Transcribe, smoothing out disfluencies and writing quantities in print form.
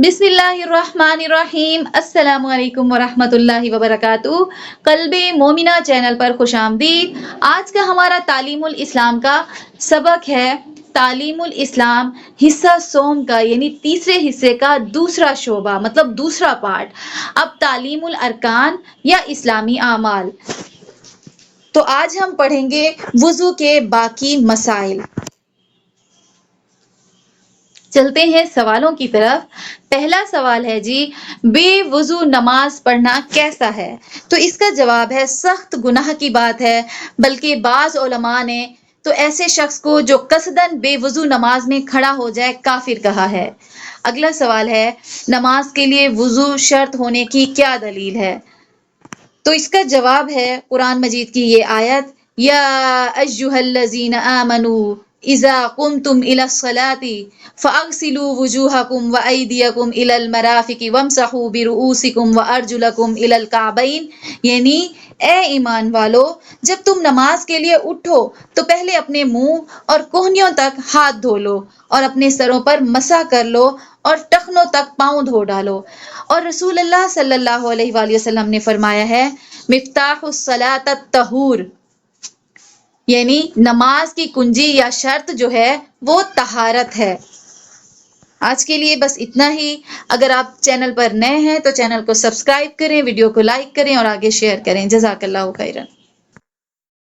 بسم اللہ الرحمن الرحیم، السلام علیکم ورحمۃ اللہ وبرکاتہ۔ قلب مومنہ چینل پر خوش آمدید۔ آج کا ہمارا تعلیم الاسلام کا سبق ہے تعلیم الاسلام حصہ سوم کا، یعنی تیسرے حصے کا دوسرا شعبہ، مطلب دوسرا پارٹ۔ اب تعلیم الارکان یا اسلامی اعمال۔ تو آج ہم پڑھیں گے وضو کے باقی مسائل۔ چلتے ہیں سوالوں کی طرف۔ پہلا سوال ہے جی، بے وضو نماز پڑھنا کیسا ہے؟ تو اس کا جواب ہے سخت گناہ کی بات ہے، بلکہ بعض علماء نے تو ایسے شخص کو جو قصداً بے وضو نماز میں کھڑا ہو جائے کافر کہا ہے۔ اگلا سوال ہے، نماز کے لیے وضو شرط ہونے کی کیا دلیل ہے؟ تو اس کا جواب ہے قرآن مجید کی یہ آیت، یا ایھا الذین آمنوا اذا قمتم الی الصلاۃ فاغسلوا وجوہکم وایدیکم الی المرافق وامسحوا برؤوسکم وارجلکم الی الکعبین، یعنی اے ایمان والو، جب تم نماز کے لیے اٹھو تو پہلے اپنے منہ اور کوہنیوں تک ہاتھ دھو لو اور اپنے سروں پر مسح کر لو اور ٹخنوں تک پاؤں دھو ڈالو۔ اور رسول اللہ صلی اللہ علیہ وآلہ وسلم نے فرمایا ہے، مفتاح الصلاۃ الطہور، یعنی نماز کی کنجی یا شرط جو ہے وہ طہارت ہے۔ آج کے لیے بس اتنا ہی۔ اگر آپ چینل پر نئے ہیں تو چینل کو سبسکرائب کریں، ویڈیو کو لائک کریں اور آگے شیئر کریں۔ جزاک اللہ خیرا۔